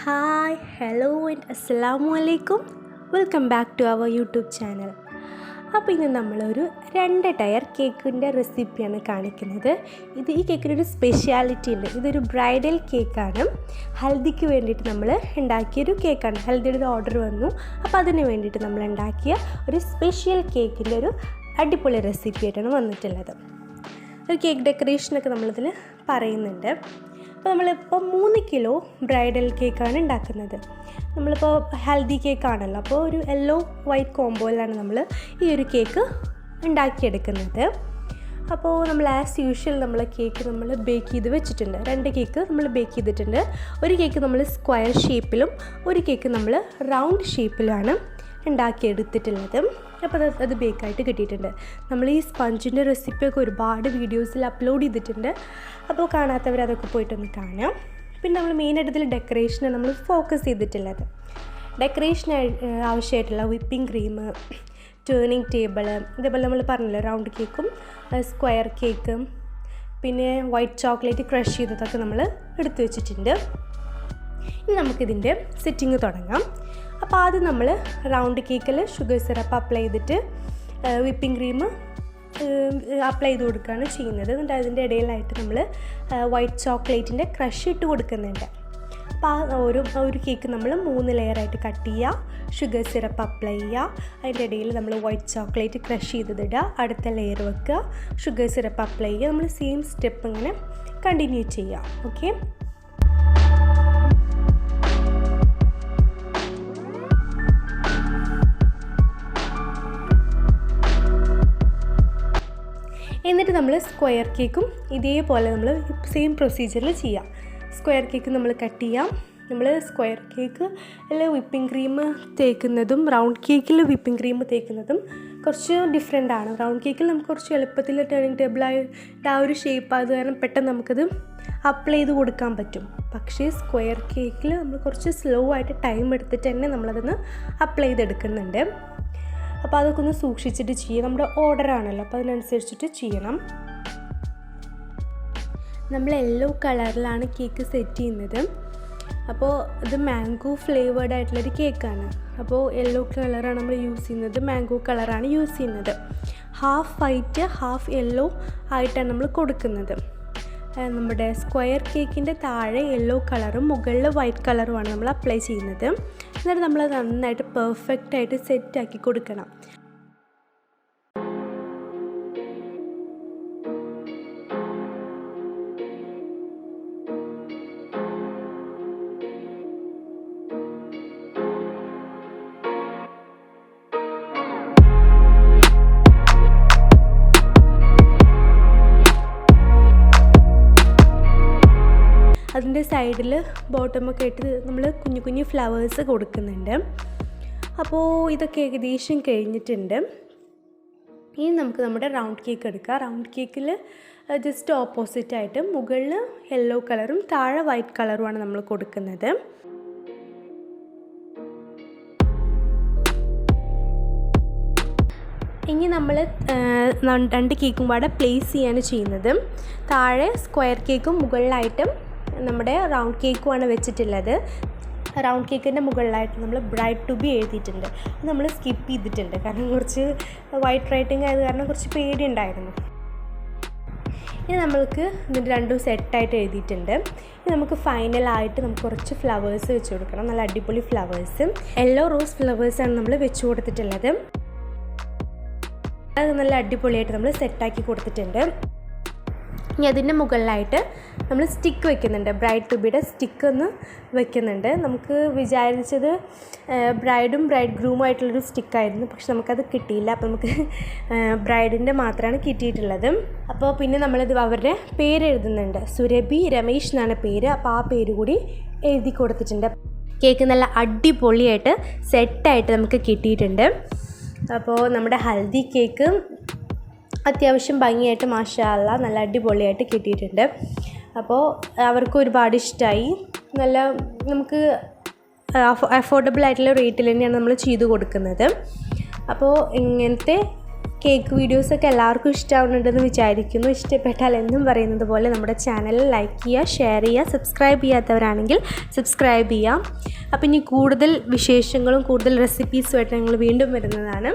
Hi, hello and Assalamu alaikum. Welcome back to our YouTube channel. അപ്പോൾ ഇന്ന് നമ്മളൊരു 2 tyre കേക്കിൻ്റെ റെസിപ്പിയാണ് കാണിക്കുന്നത്. ഈ കേക്കിനൊരു സ്പെഷ്യാലിറ്റി ഉണ്ട്. ഇതൊരു ബ്രൈഡൽ കേക്കാണ്. ഹൽദിക്ക് വേണ്ടിയിട്ട് നമ്മൾ ഉണ്ടാക്കിയൊരു കേക്കാണ്. ഹൽദിയുടെ ഒരു ഓർഡർ വന്നു. അപ്പോൾ അതിന് വേണ്ടിയിട്ട് നമ്മൾ ഉണ്ടാക്കിയ ഒരു സ്പെഷ്യൽ കേക്കിൻ്റെ ഒരു അടിപൊളി റെസിപ്പി ആയിട്ടാണ് വന്നിട്ടുള്ളത്. ഒരു കേക്ക് ഡെക്കറേഷനൊക്കെ നമ്മളിതിൽ പറയുന്നുണ്ട്. അപ്പോൾ നമ്മളിപ്പോൾ 3 കിലോ ബ്രൈഡൽ കേക്കാണ് ഉണ്ടാക്കുന്നത്. നമ്മളിപ്പോൾ ഹൽദി കേക്കാണല്ലോ, അപ്പോൾ ഒരു യെല്ലോ വൈറ്റ് കോംബോയിലാണ് നമ്മൾ ഈ ഒരു കേക്ക് ഉണ്ടാക്കിയെടുക്കുന്നത്. അപ്പോൾ നമ്മൾ ആസ് യൂഷ്വൽ നമ്മൾ കേക്ക് നമ്മൾ ബേക്ക് ചെയ്ത് വെച്ചിട്ടുണ്ട്. 2 കേക്ക് നമ്മൾ ബേക്ക് ചെയ്തിട്ടുണ്ട്. ഒരു കേക്ക് നമ്മൾ സ്ക്വയർ ഷേപ്പിലും ഒരു കേക്ക് നമ്മൾ റൗണ്ട് ഷേപ്പിലാണ് ഉണ്ടാക്കിയെടുത്തിട്ടുള്ളത്. അപ്പോൾ അത് ബേക്കായിട്ട് കിട്ടിയിട്ടുണ്ട്. നമ്മൾ ഈ സ്പഞ്ചിൻ്റെ റെസിപ്പിയൊക്കെ ഒരുപാട് വീഡിയോസിൽ അപ്ലോഡ് ചെയ്തിട്ടുണ്ട്. അപ്പോൾ കാണാത്തവർ അതൊക്കെ പോയിട്ടൊന്ന് കാണാം. പിന്നെ നമ്മൾ മെയിനായിട്ട് ഇതിൽ ഡെക്കറേഷനാണ് നമ്മൾ ഫോക്കസ് ചെയ്തിട്ടുള്ളത്. ഡെക്കറേഷന് ആവശ്യമായിട്ടുള്ള വിപ്പിംഗ് ക്രീം, ടേണിംഗ് ടേബിൾ, ഇതേപോലെ നമ്മൾ പറഞ്ഞല്ലോ റൗണ്ട് കേക്കും സ്ക്വയർ കേക്കും, പിന്നെ വൈറ്റ് ചോക്ലേറ്റ് ക്രഷ് ചെയ്തതൊക്കെ നമ്മൾ എടുത്തു വെച്ചിട്ടുണ്ട്. ഇനി നമുക്കിതിൻ്റെ സെറ്റിങ് തുടങ്ങാം. അപ്പോൾ ആദ്യം നമ്മൾ റൗണ്ട് കേക്കിൽ ഷുഗർ സിറപ്പ് അപ്ലൈ ചെയ്തിട്ട് വിപ്പിംഗ് ക്രീം അപ്ലൈ ചെയ്ത് കൊടുക്കുകയാണ് ചെയ്യുന്നത്. എന്നിട്ട് അതിൻ്റെ ഇടയിലായിട്ട് നമ്മൾ വൈറ്റ് ചോക്ലേറ്റിൻ്റെ ക്രഷ് ഇട്ട് കൊടുക്കുന്നുണ്ട്. അപ്പോൾ ഒരു കേക്ക് നമ്മൾ 3 ലെയറായിട്ട് കട്ട് ചെയ്യുക, ഷുഗർ സിറപ്പ് അപ്ലൈ ചെയ്യുക, അതിൻ്റെ ഇടയിൽ നമ്മൾ വൈറ്റ് ചോക്ലേറ്റ് ക്രഷ് ചെയ്തിടുക, അടുത്ത ലെയർ വെക്കുക, ഷുഗർ സിറപ്പ് അപ്ലൈ ചെയ്യുക. നമ്മൾ സെയിം സ്റ്റെപ്പ് ഇങ്ങനെ കണ്ടിന്യൂ ചെയ്യുക. ഓക്കെ, എന്നിട്ട് നമ്മൾ സ്ക്വയർ കേക്കും ഇതേപോലെ നമ്മൾ സെയിം പ്രൊസീജിയറിൽ ചെയ്യാം. സ്ക്വയർ കേക്ക് നമ്മൾ കട്ട് ചെയ്യാം. നമ്മൾ സ്ക്വയർ കേക്ക് വിപ്പിംഗ് ക്രീം തേക്കുന്നതും റൗണ്ട് കേക്കിൽ വിപ്പിംഗ് ക്രീം തേക്കുന്നതും കുറച്ച് ഡിഫറെൻ്റ് ആണ്. റൗണ്ട് കേക്കിൽ നമുക്ക് കുറച്ച് എളുപ്പത്തിൽ ടേണിംഗ് ടേബിളായിട്ട് ആ ഒരു ഷേപ്പ് ആയത് കാരണം പെട്ടെന്ന് നമുക്കത് അപ്ലൈ ചെയ്ത് കൊടുക്കാൻ പറ്റും. പക്ഷേ സ്ക്വയർ കേക്കിൽ നമ്മൾ കുറച്ച് സ്ലോ ആയിട്ട് ടൈം എടുത്തിട്ട് തന്നെ നമ്മളതൊന്ന് അപ്ലൈ ചെയ്തെടുക്കുന്നുണ്ട്. അപ്പോൾ അതൊക്കെ ഒന്ന് സൂക്ഷിച്ചിട്ട് ചെയ്യുക. നമ്മുടെ ഓർഡറാണല്ലോ, അപ്പോൾ അതിനനുസരിച്ചിട്ട് ചെയ്യണം. നമ്മൾ യെല്ലോ കളറിലാണ് കേക്ക് സെറ്റ് ചെയ്യുന്നത്. അപ്പോൾ ഇത് മാംഗോ ഫ്ലേവേർഡ് ആയിട്ടുള്ളൊരു കേക്കാണ്. അപ്പോൾ യെല്ലോ കളറാണ് നമ്മൾ യൂസ് ചെയ്യുന്നത്, മാംഗോ കളറാണ് യൂസ് ചെയ്യുന്നത്. ഹാഫ് വൈറ്റ് ഹാഫ് യെല്ലോ ആയിട്ടാണ് നമ്മൾ കൊടുക്കുന്നത്. നമ്മുടെ സ്ക്വയർ കേക്കിൻ്റെ താഴെ യെല്ലോ കളറും മുകളിൽ വൈറ്റ് കളറുമാണ് നമ്മൾ അപ്ലൈ ചെയ്യുന്നത്. എന്നിട്ട് നമ്മളത് നന്നായിട്ട് പെർഫെക്റ്റായിട്ട് സെറ്റാക്കി കൊടുക്കണം. അതിൻ്റെ സൈഡിൽ ബോട്ടമൊക്കെ ഇട്ട് നമ്മൾ കുഞ്ഞു കുഞ്ഞു ഫ്ലവേഴ്സ് കൊടുക്കുന്നുണ്ട്. അപ്പോൾ ഇതൊക്കെ ഏകദേശം കഴിഞ്ഞിട്ടുണ്ട്. ഇനി നമുക്ക് നമ്മുടെ റൗണ്ട് കേക്ക് എടുക്കാം. റൗണ്ട് കേക്കിൽ ജസ്റ്റ് ഓപ്പോസിറ്റായിട്ട് മുകളിൽ യെല്ലോ കളറും താഴെ വൈറ്റ് കളറുമാണ് നമ്മൾ കൊടുക്കുന്നത്. ഇനി നമ്മൾ 2 കേക്കും പാടെ പ്ലേസ് ചെയ്യാണ് ചെയ്യുന്നത്. താഴെ സ്ക്വയർ കേക്കും മുകളിലായിട്ടും നമ്മുടെ റൗണ്ട് കേക്കുമാണ് വെച്ചിട്ടുള്ളത്. റൗണ്ട് കേക്കിൻ്റെ മുകളിലായിട്ട് നമ്മൾ ബ്രൈഡ് ടു ബി എഴുതിയിട്ടുണ്ട്. അത് നമ്മൾ സ്കിപ്പ് ചെയ്തിട്ടുണ്ട്, കാരണം കുറച്ച് വൈറ്റ് റൈറ്റിംഗ് ആയത് കാരണം കുറച്ച് പേടി ഉണ്ടായിരുന്നു. ഇനി നമ്മൾക്ക് ഇതിൻ്റെ 2 സെറ്റായിട്ട് എഴുതിയിട്ടുണ്ട്. ഇനി നമുക്ക് ഫൈനലായിട്ട് നമുക്ക് കുറച്ച് ഫ്ലവേഴ്സ് വെച്ച് കൊടുക്കണം. നല്ല അടിപൊളി ഫ്ലവേഴ്സ്, യെല്ലോ റോസ് ഫ്ലവേഴ്സാണ് നമ്മൾ വെച്ച് കൊടുത്തിട്ടുള്ളത്. അത് നല്ല അടിപൊളിയായിട്ട് നമ്മൾ സെറ്റാക്കി കൊടുത്തിട്ടുണ്ട്. ഇനി അതിൻ്റെ മുകളിലായിട്ട് നമ്മൾ സ്റ്റിക്ക് വെക്കുന്നുണ്ട്. ബ്രൈഡ് ടു ബിയുടെ സ്റ്റിക്ക് ഒന്ന് വെക്കുന്നുണ്ട്. നമുക്ക് വിചാരിച്ചത് ബ്രൈഡും ബ്രൈഡ് ഗ്രൂമായിട്ടുള്ളൊരു സ്റ്റിക്കായിരുന്നു, പക്ഷെ നമുക്കത് കിട്ടിയില്ല. അപ്പോൾ നമുക്ക് ബ്രൈഡിൻ്റെ മാത്രമാണ് കിട്ടിയിട്ടുള്ളത്. അപ്പോൾ പിന്നെ നമ്മളിത് അവരുടെ പേര് എഴുതുന്നുണ്ട്. സുരഭി രമേശ് എന്നാണ് പേര്. അപ്പോൾ ആ പേര് കൂടി എഴുതി കൊടുത്തിട്ടുണ്ട്. കേക്ക് നല്ല അടിപൊളിയായിട്ട് സെറ്റായിട്ട് നമുക്ക് കിട്ടിയിട്ടുണ്ട്. അപ്പോൾ നമ്മുടെ ഹൽദി കേക്ക് അത്യാവശ്യം ഭംഗിയായിട്ട് മാഷാ അല്ലാ നല്ല അടിപൊളിയായിട്ട് കിട്ടിയിട്ടുണ്ട്. അപ്പോൾ അവർക്ക് ഒരുപാട് ഇഷ്ടമായി. നല്ല നമുക്ക് അഫോർഡബിൾ ആയിട്ടുള്ള റേറ്റിൽ തന്നെയാണ് നമ്മൾ ചെയ്തു കൊടുക്കുന്നത്. അപ്പോൾ ഇങ്ങനത്തെ കേക്ക് വീഡിയോസൊക്കെ എല്ലാവർക്കും ഇഷ്ടമാവുന്നുണ്ടെന്ന് വിചാരിക്കുന്നു. ഇഷ്ടപ്പെട്ടാൽ എന്നും പറയുന്നത് പോലെ നമ്മുടെ ചാനൽ ലൈക്ക് ചെയ്യുക, ഷെയർ ചെയ്യുക, സബ്സ്ക്രൈബ് ചെയ്യാത്തവരാണെങ്കിൽ സബ്സ്ക്രൈബ് ചെയ്യാം. അപ്പോൾ ഇനി കൂടുതൽ വിശേഷങ്ങളും കൂടുതൽ റെസിപ്പീസുമായിട്ട് ഞങ്ങൾ വീണ്ടും വരുന്നതാണ്.